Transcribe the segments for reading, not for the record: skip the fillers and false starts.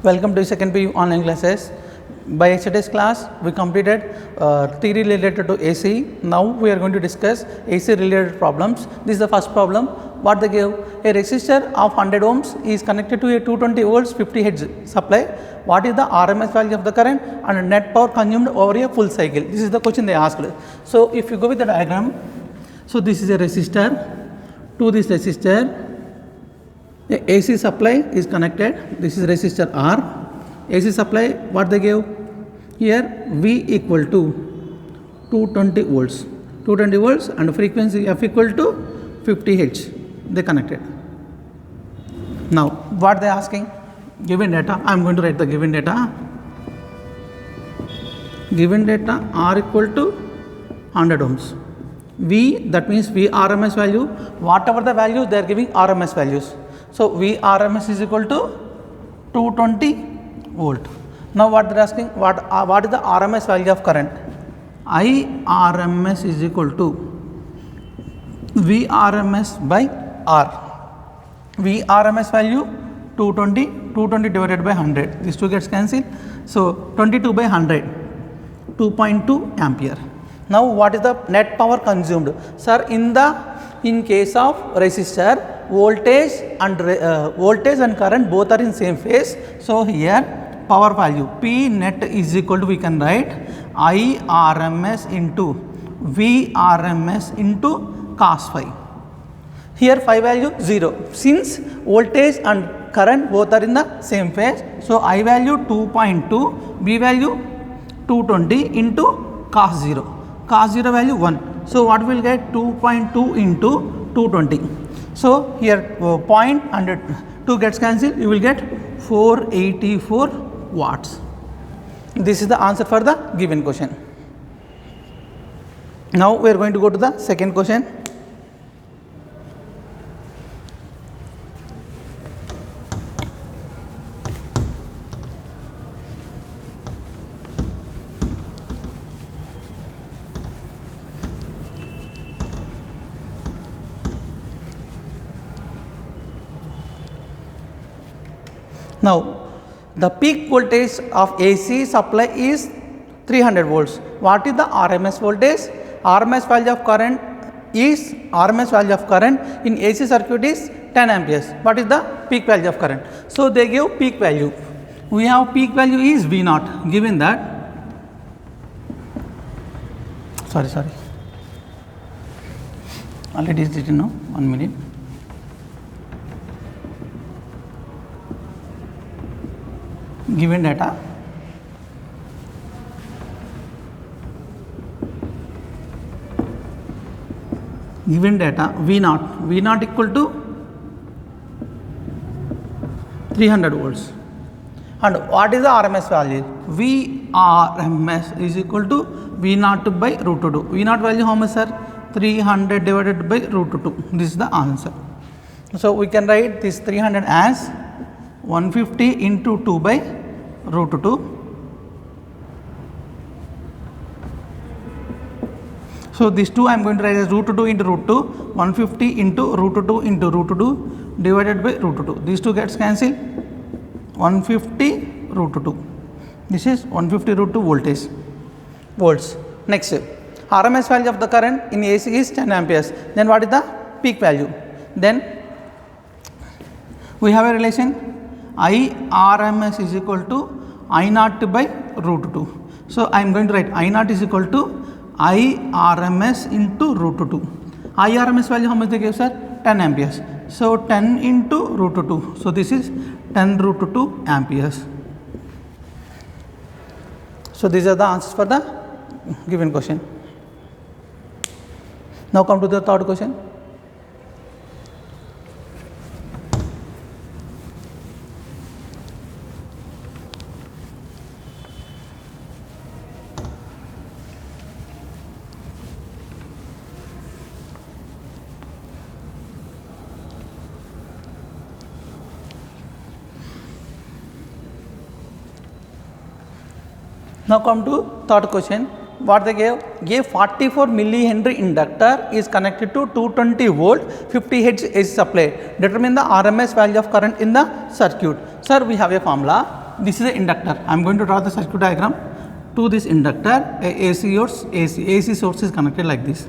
Welcome to second PU online classes. By yesterday's class, we completed theory related to AC. Now we are going to discuss AC related problems. This is the first problem. What they gave: a resistor of 100 ohms is connected to a 220 volts 50 hertz supply. What is the RMS value of the current and net power consumed over a full cycle? This is the question they asked. So if you go with the diagram, so this is a resistor. To this resistor, the AC supply is connected. This is resistor R. AC supply, what they gave here, V equal to 220 volts. 220 volts and frequency F equal to 50 Hz. They connected. Now, what they asking? Given data, I am going to write the given data. Given data R equal to 100 ohms. V, that means V RMS value. Whatever the value, they are giving RMS values. So V RMS is equal to 220 volt. Now what they are asking, what is the RMS value of current? I RMS is equal to V RMS by R. V RMS value 220 divided by 100. These two gets cancelled. So 22 by 100, 2.2 ampere. Now what is the net power consumed? Sir, in case of resistor, voltage and current both are in same phase. So here power value P net is equal to, we can write I RMS into V RMS into cos phi. Here phi value 0. Since voltage and current both are in the same phase, so I value 2.2, V value 220 into cos 0. Cos 0 value 1. So what we will get? 2.2 into 220. So here point and 2 gets cancelled, you will get 484 watts. This is the answer for the given question. Now we are going to go to the second question. Now, the peak voltage of AC supply is 300 volts. What is the RMS voltage? RMS value of current in AC circuit is 10 amperes. What is the peak value of current? So they give peak value. We have peak value is V naught. Given that, sorry, already is written now. 1 minute. Given data, V naught equal to 300 volts. And what is the RMS value? V RMS is equal to V naught by root 2. V naught value how much, sir? 300 divided by root 2. This is the answer. So we can write this 300 as 150 into 2 by root 2. So this 2 I am going to write as root 2 into root 2, 150 into root 2 into root 2 divided by root 2. These 2 gets cancelled, 150 root 2. This is 150 root 2 volts. Next, RMS value of the current in AC is 10 amperes. Then what is the peak value? Then we have a relation I RMS is equal to I naught by root 2. So I am going to write I naught is equal to I RMS into root 2. I RMS value how much they gave, sir? 10 amperes. So 10 into root 2. So this is 10 root 2 amperes. So these are the answers for the given question. Now come to the third question. Now come to third question. What they gave 44 millihenry inductor is connected to 220 volt 50 Hz AC supply. Determine the RMS value of current in the circuit. Sir, we have a formula. this is an inductor. I am going to draw the circuit diagram. To this inductor, a AC source is connected like this.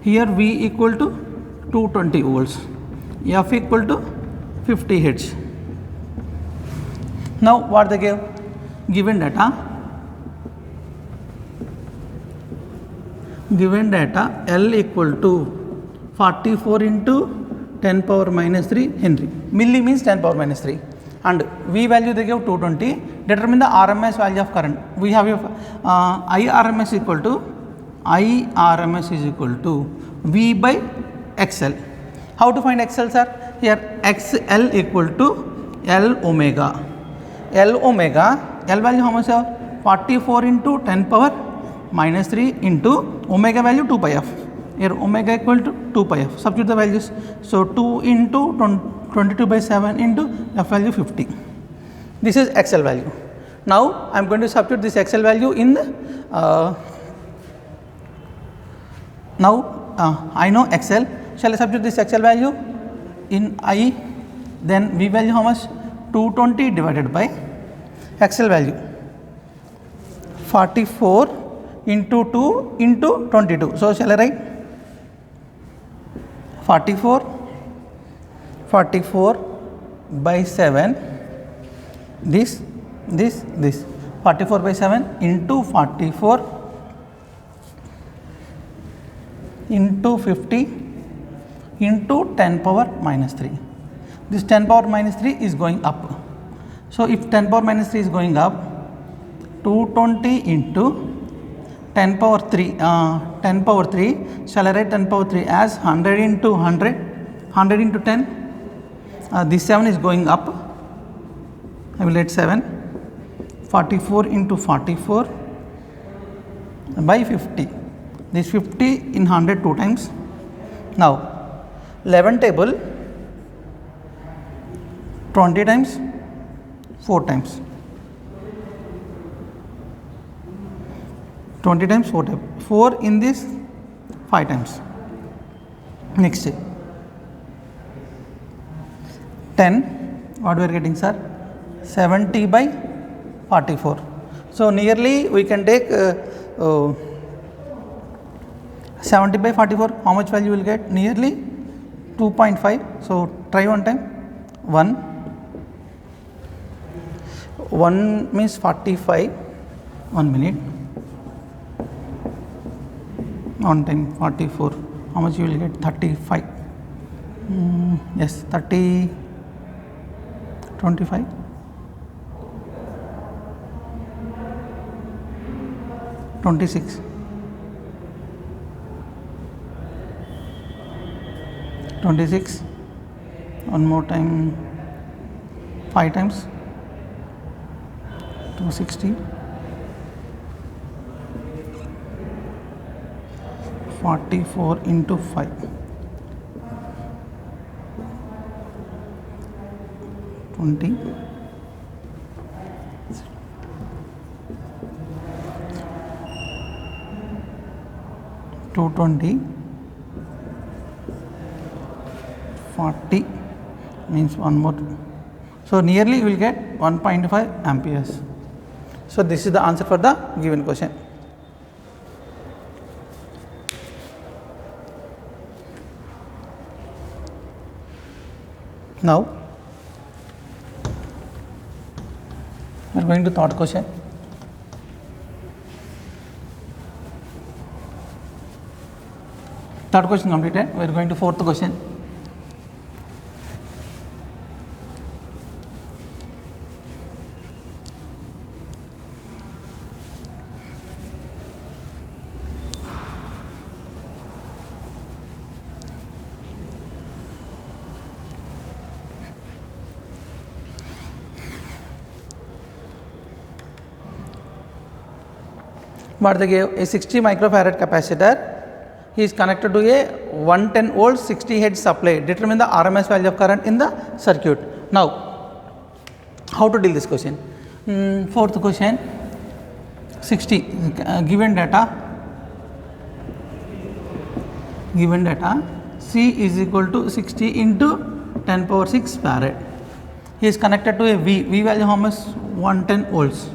Here V equal to 220 volts, F equal to 50 hertz. Now what they gave? Given data L equal to 44 into 10 power minus 3 Henry. Milli means 10 power minus 3. And V value they give 220. Determine the RMS value of current. We have IRMS is equal to V by XL. How to find XL, sir? Here XL equal to L omega. L value how much, sir? 44 into 10 power minus 3 into omega value 2 pi f. Here omega equal to 2 pi f. Substitute the values. So 2 into 22 by 7 into f value 50. This is XL value. Now I am going to substitute this XL value in the I know XL. Shall I substitute this XL value in I? Then V value how much? 220 divided by XL value 44 into 2 into 22. So shall I write 44 by 7 this 44 by 7 into 44 into 50 into 10 power minus 3. This 10 power minus 3 is going up. So if 10 power minus 3 is going up, 220 into 10 power 3, shall I write 10 power 3 as 100 into 100, 100 into 10, this 7 is going up, I will write 7, 44 into 44 by 50, this 50 in 100 2 times. Now 11 table 20 times 4 times. 20 times 4 times. 4 in this 5 times. Next 10, what we are getting, sir? 70 by 44. So nearly we can take 70 by 44. How much value will get? Nearly 2.5. So try one time. 1 means 45. 1 minute. On time 44. How much you will get? 35. Yes, 30. 25. 26. 26. One more time. 5 times. 260. 44 into 5. 20. 220. 40 means one more. So nearly you will get 1.5 amperes. So this is the answer for the given question. Now we are going to third question. Third question completed. We are going to fourth question. What they gave? A 60 microfarad capacitor. He is connected to a 110 volt 60 hertz supply. Determine the RMS value of current in the circuit. Now, how to deal this question? Fourth question. 60 given data. C is equal to 60 into 10 power 6 farad. he is connected to a V value how much? 110 volts.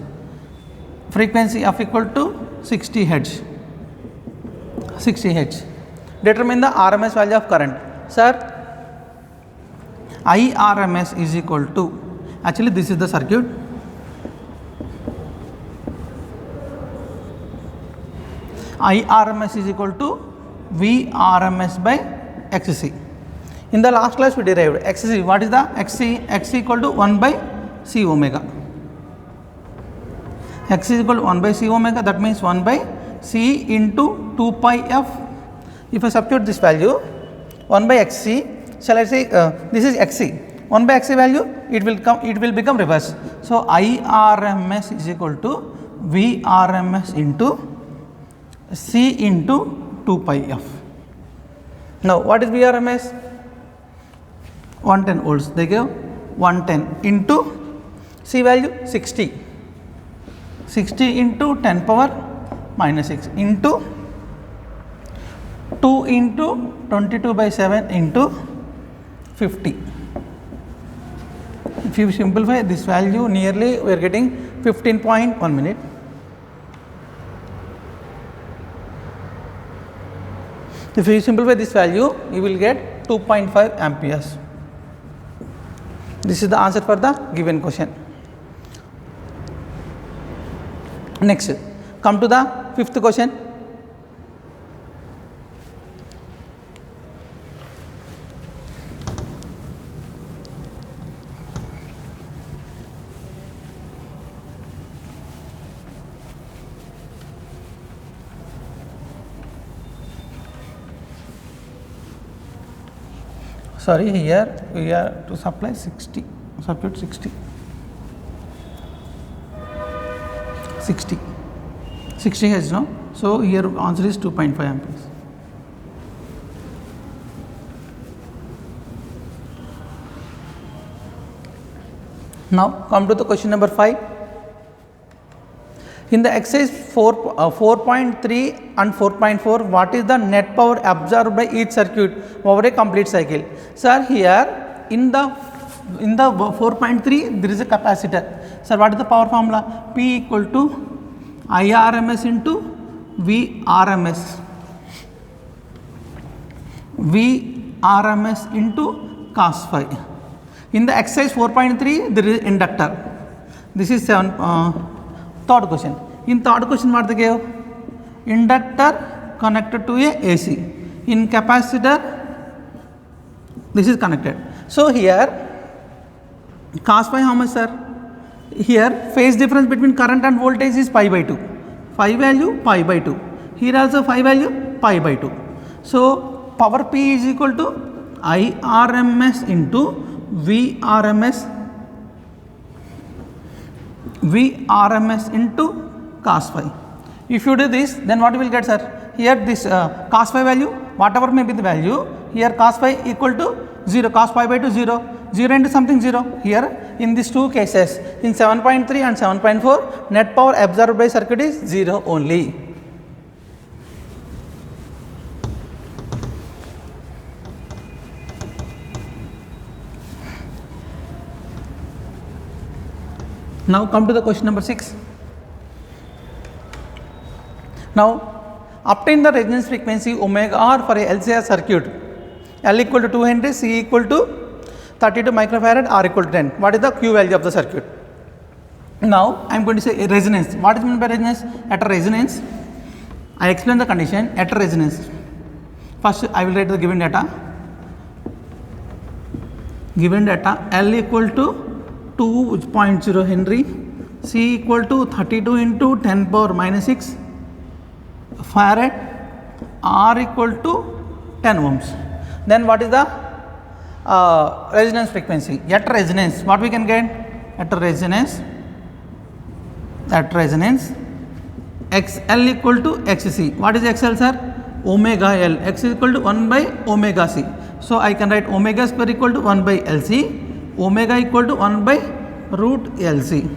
Frequency f equal to 60 Hz. 60 Hz. Determine the RMS value of current. Sir, IRMS is equal to, actually this is the circuit. IRMS is equal to VRMS by XC. In the last class we derived XC. What is the XC? XC equal to 1 by C omega. X is equal to 1 by C omega, that means 1 by C into 2 pi f. If I substitute this value 1 by XC, shall I say this is XC, 1 by XC value, it will become reverse. So IRMS is equal to VRMS into C into 2 pi f. Now what is VRMS? 110 volts. They give 110 into C value 60. 60 into 10 power minus 6 into 2 into 22 by 7 into 50. If you simplify this value, nearly we are getting 15.1 minute. If you simplify this value, you will get 2.5 amperes. This is the answer for the given question. Next, come to the fifth question. Sorry, here we are to supply 60, substitute 60. 60 Hz, no? So here answer is 2.5 amperes. Now come to the question number 5. In the exercise 4.3 and 4.4, what is the net power absorbed by each circuit over a complete cycle? Sir, here in the 4.3 there is a capacitor. Sir, what is the power formula? P equal to IRMS into VRMS. VRMS into cos phi. In the exercise 4.3 there is inductor. This is third question. In third question what they gave? Inductor connected to a AC. In capacitor this is connected. So here cos phi how much, sir? Here phase difference between current and voltage is pi by 2. Phi value pi by 2. Here also phi value pi by 2. So power P is equal to IRMS into VRMS into cos phi. If you do this, then what you will get, sir? Here this cos phi value, whatever may be the value, here cos phi equal to 0, cos pi by 2 0, 0 into something 0. Here in these two cases, in 7.3 and 7.4, net power absorbed by circuit is 0 only. Now come to the question number 6. Now obtain the resonance frequency omega r for a LCR circuit. L equal to 2 Henry, C equal to 32 microfarad, R equal to 10. What is the Q value of the circuit? Now I am going to say resonance. What is meant by resonance? At a resonance, I explain the condition. At a resonance, first I will write the given data. Given data, L equal to 2.0 Henry, C equal to 32 into 10 power minus 6 farad, R equal to 10 ohms. Then what is the resonance frequency? At resonance, what we can get? At resonance, XL equal to XC. What is XL, sir? Omega L. X is equal to 1 by omega C. So I can write omega square equal to 1 by LC. Omega equal to 1 by root LC.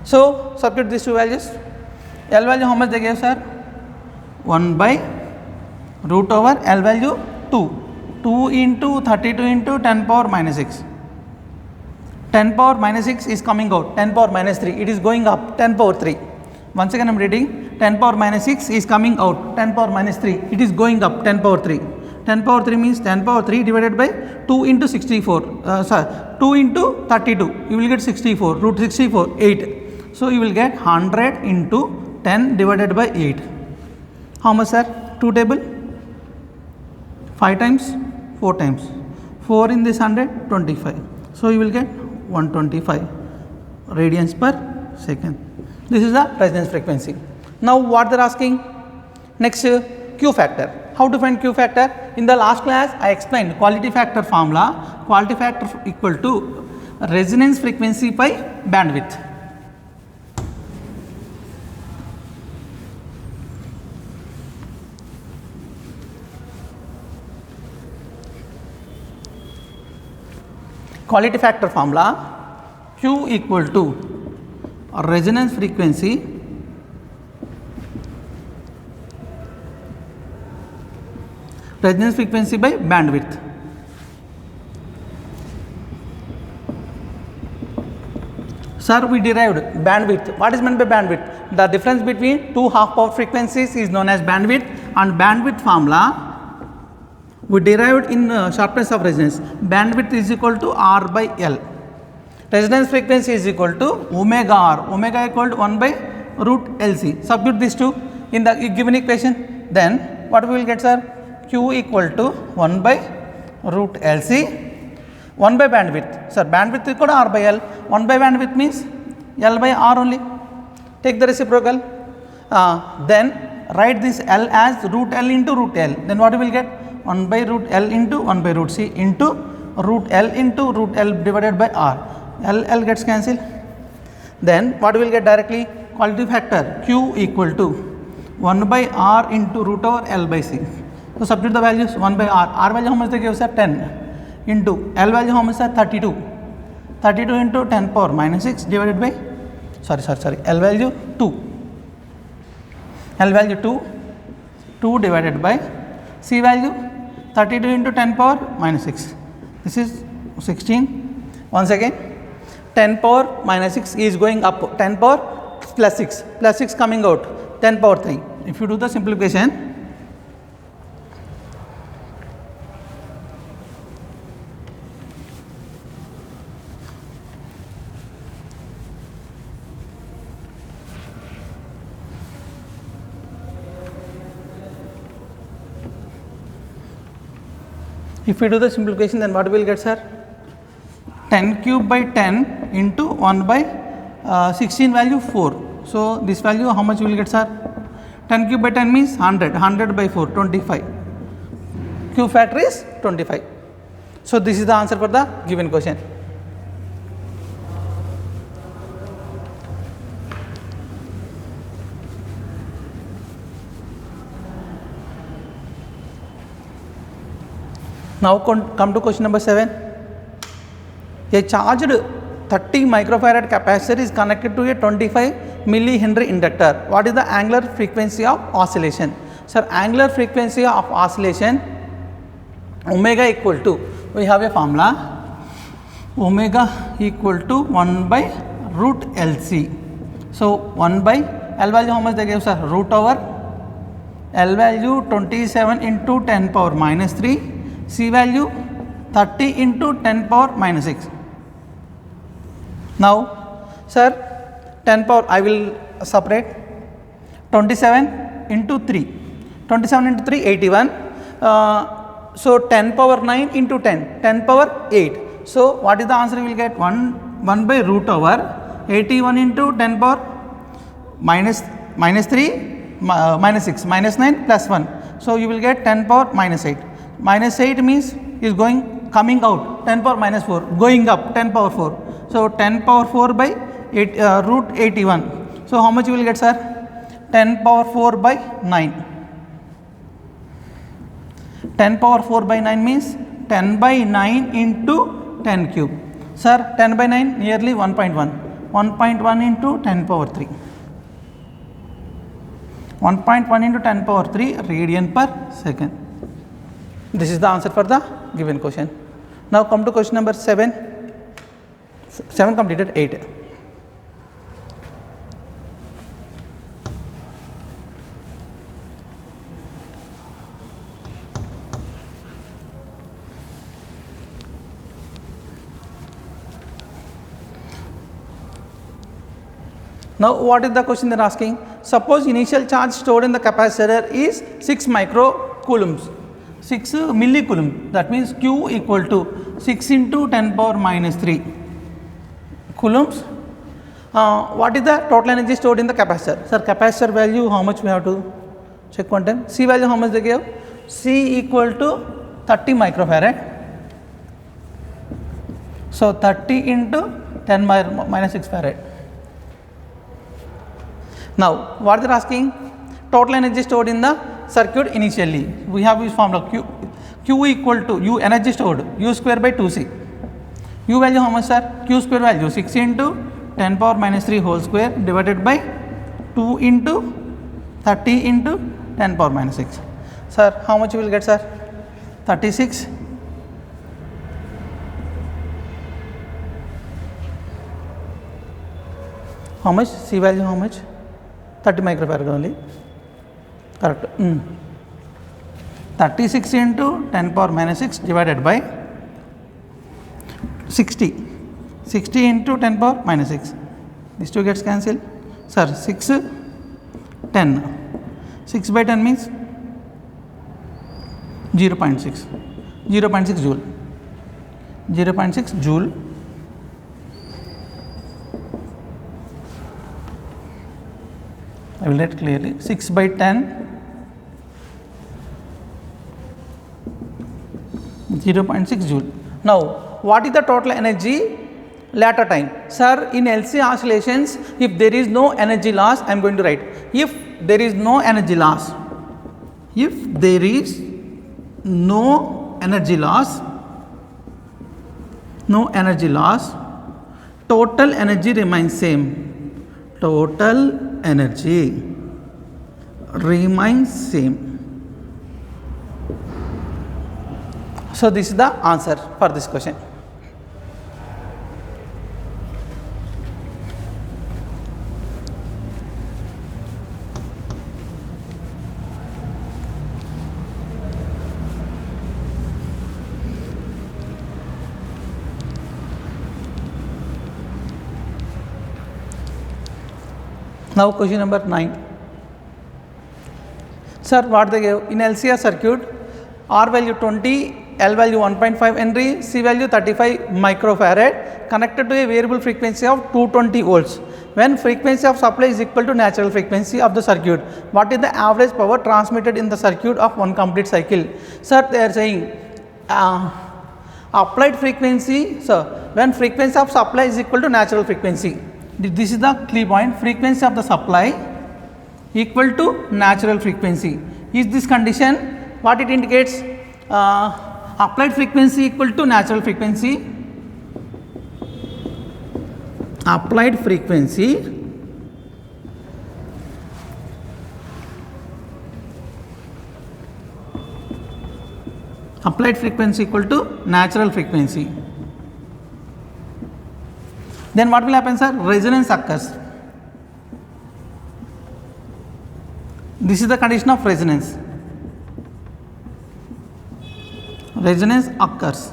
So substitute these two values. L value how much they gave, sir? 1 by root over L value 2. 2 into 32 into 10 power minus 6. 10 power minus 6 is coming out, 10 power minus 3, it is going up, 10 power 3. Once again I am reading, 10 power minus 6 is coming out, 10 power minus 3, it is going up, 10 power 3. 10 power 3 means 10 power 3 divided by 2 into 64, 2 into 32, you will get 64, root 64, 8. So you will get 100 into 10 divided by 8. How much, sir? 2 table? 5 times, 4 times. 4 in this 100, 25. So you will get 125 radians per second. This is the resonance frequency. Now what they are asking? Next, Q factor. How to find Q factor? In the last class I explained quality factor formula. Quality factor equal to resonance frequency by bandwidth. Quality factor formula, Q equal to resonance frequency by bandwidth. Sir, we derived bandwidth. What is meant by bandwidth? The difference between two half power frequencies is known as bandwidth, and bandwidth formula we derived in sharpness of resonance. Bandwidth is equal to R by L. Resonance frequency is equal to omega R. Omega equal to 1 by root LC. Substitute these two in the given equation. Then what we will get, sir? Q equal to 1 by root LC, 1 by bandwidth. Sir, bandwidth equal to R by L. 1 by bandwidth means L by R only. Take the reciprocal. Then write this L as root L into root L. Then what we will get? 1 by root L into 1 by root C into root L divided by R. L gets cancelled. Then what we will get directly? Quality factor Q equal to 1 by R into root over L by C. So substitute the values. 1 by R. R value how much they give, sir? 10 into L value how much, sir? 32. 32 into 10 power minus 6 divided by L value 2. L value 2 divided by C value 32 into 10 power minus 6. This is 16. Once again 10 power minus 6 is going up, 10 power plus 6 coming out, 10 power 3. If you do the simplification, if we do the simplification, then what we will get, sir? 10 cube by 10 into 1 by 16 value 4. So this value how much you will get, sir? 10 cube by 10 means 100, 100 by 4, 25. Q factor is 25. So this is the answer for the given question. Now come to question number 7. A charged 30 microfarad capacitor is connected to a 25 millihenry inductor. What is the angular frequency of oscillation? Sir, angular frequency of oscillation, omega equal to, we have a formula, omega equal to 1 by root LC. So 1 by L value how much they gave, sir? Root over L value 27 into 10 power minus 3. C value 30 into 10 power minus 6. Now, sir, 10 power I will separate, 27 into 3, 27 into 3, 81. So 10 power 9 into 10, 10 power 8. So what is the answer you will get? 1 by root over 81 into 10 power minus 3 minus 6 minus 9 plus 1. So you will get 10 power minus 8. Minus 8 means is coming out, 10 power minus 4, going up 10 power 4. So 10 power 4 by root 81. So how much you will get, sir? 10 power 4 by 9. 10 power 4 by 9 means 10 by 9 into 10 cube. Sir, 10 by 9 nearly 1.1. 1.1 into 10 power 3. 1.1 into 10 power 3 radian per second. This is the answer for the given question. Now come to question number 7. 7 completed 8. Now what is the question they are asking? Suppose initial charge stored in the capacitor is 6 microcoulombs, 6 millicoulomb, that means Q equal to 6 into 10 power minus 3 coulombs. What is the total energy stored in the capacitor? Sir, capacitor value how much we have to check one time? C value how much they gave? C equal to 30 microfarad. So 30 into 10 minus 6 farad. Now what they are asking? Total energy stored in the circuit initially. We have this formula Q equal to U energy stored U square by 2C. U value how much, sir? Q square value 6 into 10 power minus 3 whole square divided by 2 into 30 into 10 power minus 6. Sir, how much you will get, sir? 36. How much? C value how much? 30 microfarad only. Correct. 36 into 10 power minus 6 divided by 60. 60 into 10 power minus 6. These two gets cancelled. Sir, 6, 10. 6 by 10 means 0.6. 0.6 joule. 0.6 joule. I will write clearly. 6 by 10. 0.6 joule. Now, what is the total energy later time? Sir, in LC oscillations, if there is no energy loss, I am going to write. If there is no energy loss, if there is no energy loss, total energy remains same. Total energy remains same. So this is the answer for this question. Now question number 9. Sir, what they gave? In LCR circuit, R value 20, L value 1.5 Henry, C value 35 microfarad connected to a variable frequency of 220 volts. When frequency of supply is equal to natural frequency of the circuit, what is the average power transmitted in the circuit of one complete cycle? Sir, they are saying applied frequency, sir, when frequency of supply is equal to natural frequency. This is the key point, frequency of the supply equal to natural frequency. Is this condition, what it indicates? Applied frequency equal to natural frequency. Applied frequency equal to natural frequency. Then what will happen, sir? Resonance occurs. This is the condition of resonance. Resonance occurs.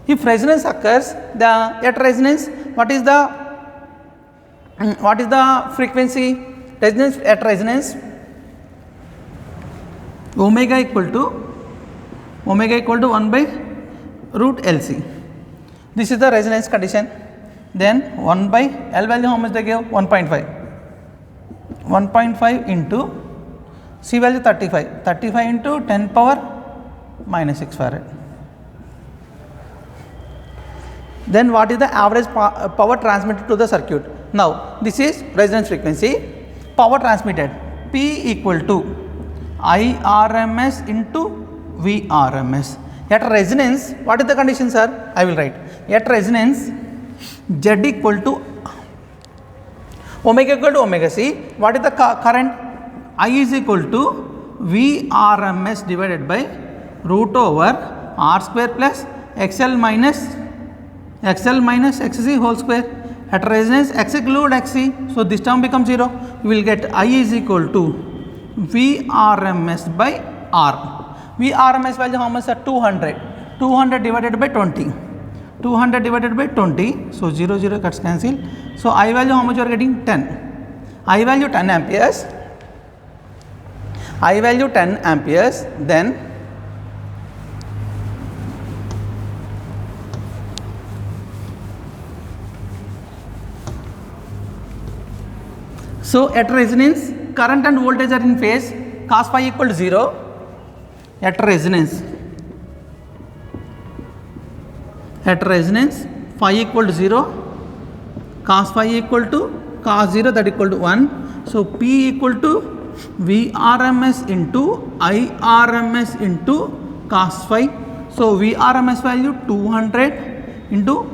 If resonance occurs, at resonance, what is the frequency? Resonance at resonance, omega equal to 1 by root LC. This is the resonance condition. Then 1 by L value how much they gave? 1.5. 1.5 into C value 35. 35 into 10 power minus 6 farad. Then what is the average power transmitted to the circuit? Now this is resonance frequency. Power transmitted, P equal to IRMS into VRMS. At resonance, what is the condition, sir? I will write. At resonance, Z equal to omega equal to omega C. What is the current? I is equal to VRMS divided by root over R square plus XL minus XL minus XC whole square. At resonance X include XC, so this term becomes 0. You will get I is equal to Vrms by R. Vrms value how much, sir? 200. 200 divided by 20. 200 divided by 20, so 0 0 cuts cancel. So I value how much you are getting? 10. I value 10 amperes. I value 10 amperes. Then so at resonance current and voltage are in phase, cos phi equal to 0 at resonance. At resonance phi equal to 0, cos phi equal to cos 0, that equal to 1. So P equal to Vrms into Irms into cos phi. So Vrms value 200 into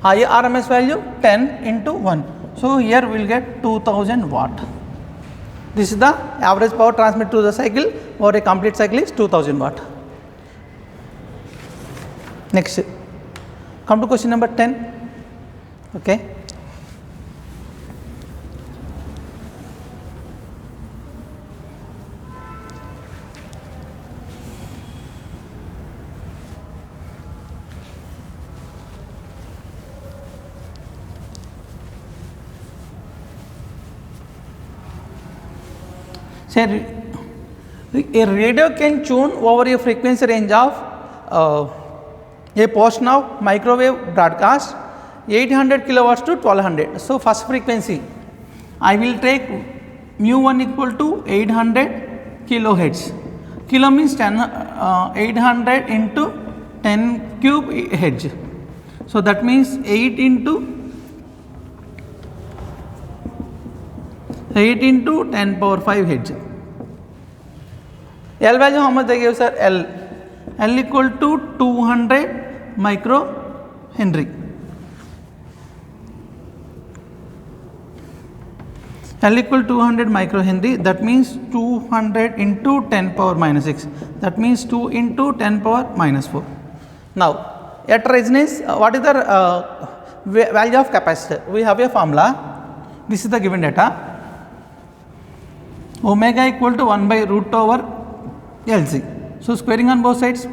Irms value 10 into 1. So here we will get 2000 watt. This is the average power transmitted to the cycle over a complete cycle is 2000 watt. Next, come to question number 10. Okay. Say a radio can tune over a frequency range of a portion of microwave broadcast 800 kilowatts to 1200. So first frequency I will take mu1 equal to 800 kilohertz. Kilo means 800 into 10 cube hertz. So that means 8 into 10 power 5 hertz. L value how much they give, sir? L equal to 200 micro Henry. L equal to 200 micro Henry, that means 200 into 10 power minus 6, that means 2 into 10 power minus 4. Now at resonance what is the value of capacitor? We have a formula. This is the given data. Omega equal to 1 by root over LC. So squaring on both sides.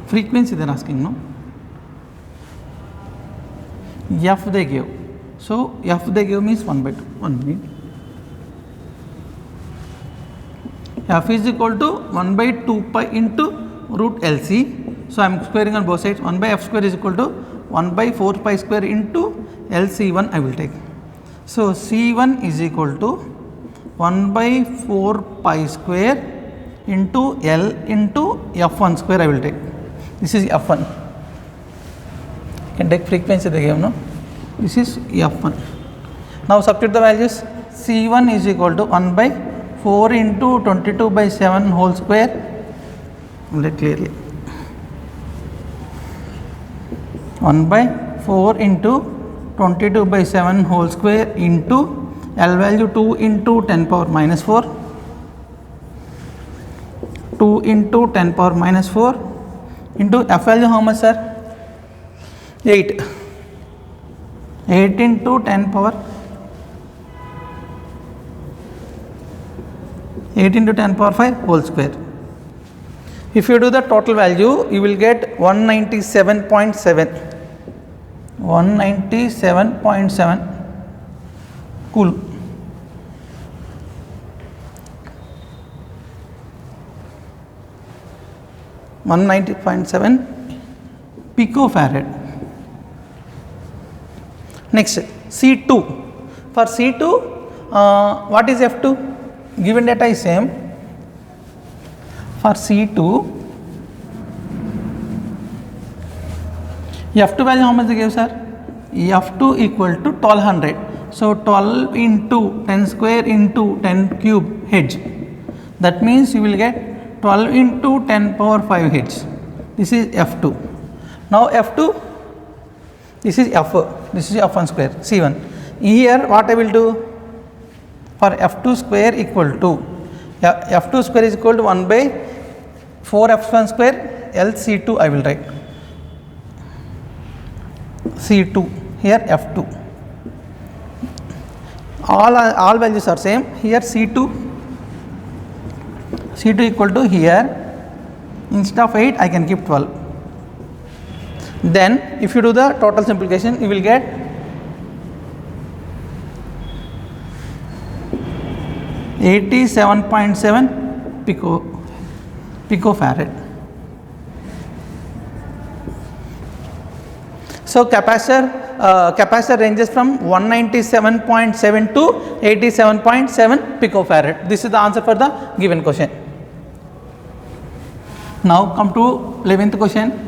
Frequency they are asking, no? F they give. So F they give means 1 by 2. 1 minute. F is equal to 1 by 2 pi into root LC. So I am squaring on both sides. 1 by F square is equal to 1 by 4 pi square into LC1 I will take. So C1 is equal to 1 by 4 pi square into L into F1 square I will take. This is F1. Can take frequency they gave, no? This is F1. Now substitute the values. C1 is equal to 1 by 4 into 22 by 7 whole square. Let clearly. 1 by 4 into 22 by 7 whole square into L value 2 into 10 power minus 4, 2 into 10 power minus 4 into F value how much, sir? 8. 8 into 10 power 8 into 10 power 5 whole square. If you do the total value, you will get 197.7. 197.7 coulomb. .7 picofarad. Next, C2. For C2, what is F2? Given data is same. For C2, F2 value how much they give, sir? F2 equal to 1200. So 12 into 10 square into 10 cube hertz. That means you will get 12 into 10 power 5 hertz. This is F2. Now F2, this is F4, this is F1 square, C1. Here what I will do? For F2 square equal to F2 square is equal to 1 by 4 F1 square L C2 I will write. C2 here F2. All values are same. Here C2 equal to here instead of 8 I can keep 12. Then if you do the total simplification you will get (87.7) picofarad. So capacitor ranges from 197.7 to 87.7 picofarad. This is the answer for the given question. Now come to 11th question.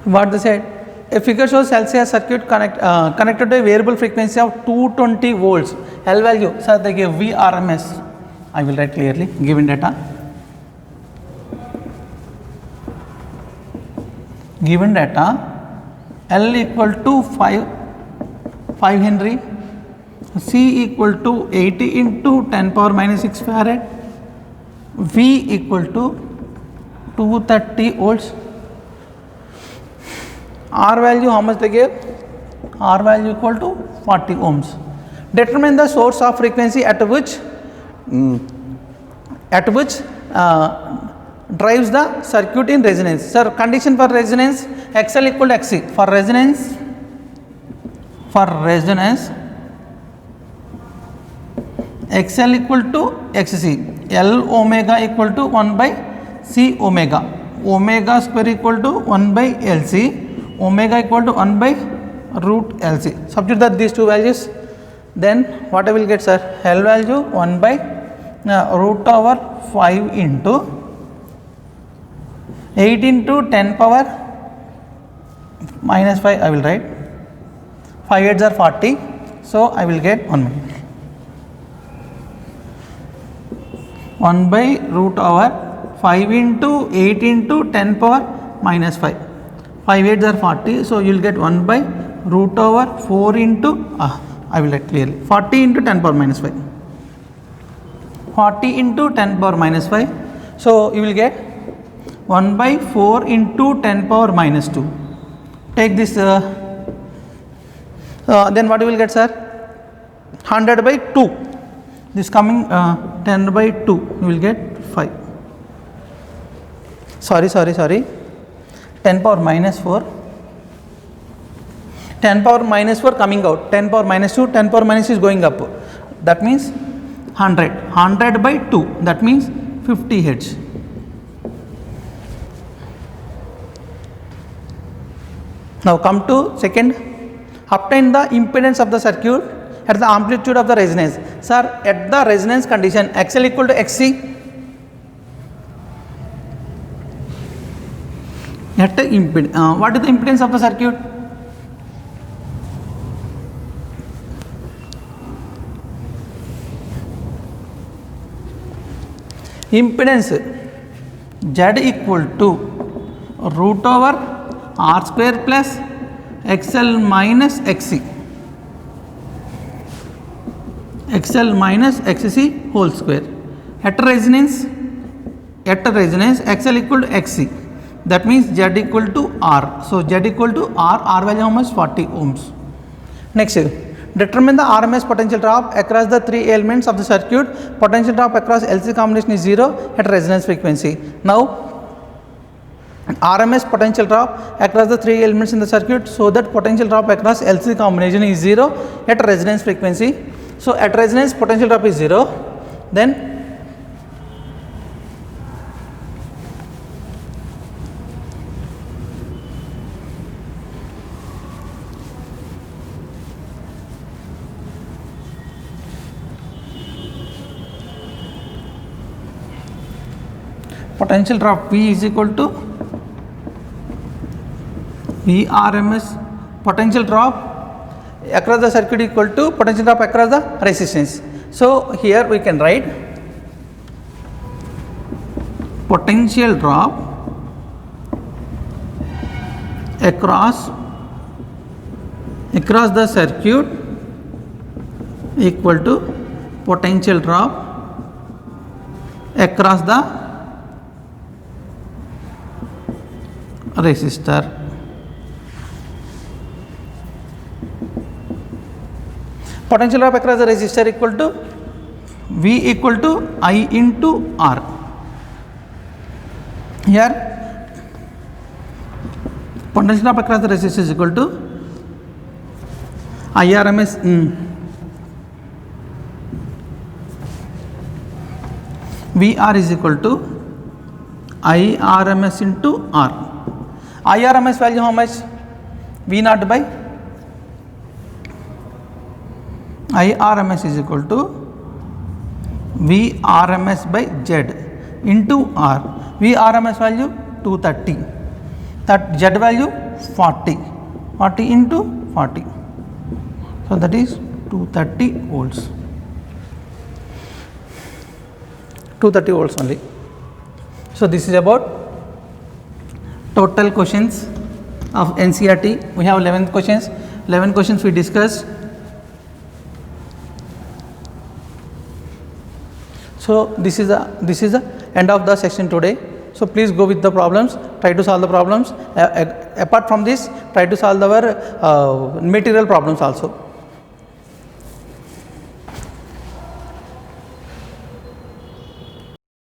What they said, a figure shows LCR circuit connected to a variable frequency of 220 volts. L value, sir, they give VRMS. I will write clearly given data. Given data, L equal to 5 Henry, C equal to 80 into 10 power minus 6 farad, V equal to 230 volts. R value how much they gave? R value equal to 40 ohms. Determine the source of frequency at which drives the circuit in resonance. Sir, condition for resonance XL equal to XC. For resonance XL equal to XC. L omega equal to 1 by C omega. Omega square equal to 1 by LC. Omega equal to 1 by root LC. Substitute that these two values, then what I will get, sir? L value 1 by root over 5 into 8 into 10 power minus 5 I will write. 5 8s are 40, so I will get 1 by root over 5 into 8 into 10 power minus 5. 5 8s are 40, so you will get 1 by root over 4 into I will write clearly 40 into 10 power minus 5. 40 into 10 power minus 5, so you will get 1 by 4 into 10 power minus 2. Take this, then what you will get, sir? 100 by 2. This coming 10 by 2, you will get 5. Sorry. 10 power minus 4. 10 power minus 4 coming out. 10 power minus 2, 10 power minus is going up. That means 100. 100 by 2, that means 50 hertz. Now come to second. Obtain the impedance of the circuit at the amplitude of the resonance. Sir, at the resonance condition XL equal to XC. At the what is the impedance of the circuit? Impedance Z equal to root over R square plus XL minus XC. XL minus XC whole square. At resonance XL equal to XC. That means Z equal to R. So Z equal to R value how much? 40 ohms. Next, determine the RMS potential drop across the three elements of the circuit. Potential drop across LC combination is 0 at resonance frequency. Now RMS potential drop across the three elements in the circuit, so that potential drop across LC combination is 0 at resonance frequency. So at resonance potential drop is 0, then potential drop V is equal to VRMS potential drop across the circuit equal to potential drop across the resistance. So here we can write potential drop across the circuit equal to potential drop across the resistor. Potential drop across the resistor equal to V equal to I into R. Here potential drop across the resistor is equal to IRMS VR is equal to IRMS into R. IRMS value how much? V naught by IRMS is equal to VRMS by Z into R. VRMS value 230. That Z value 40. 40 into 40. So that is 230 volts. 230 volts only. So this is about total questions of NCERT. We have 11 questions. 11 questions we discussed. So this is the end of the section today. So please go with the problems. Try to solve the problems. Apart from this, try to solve our material problems also.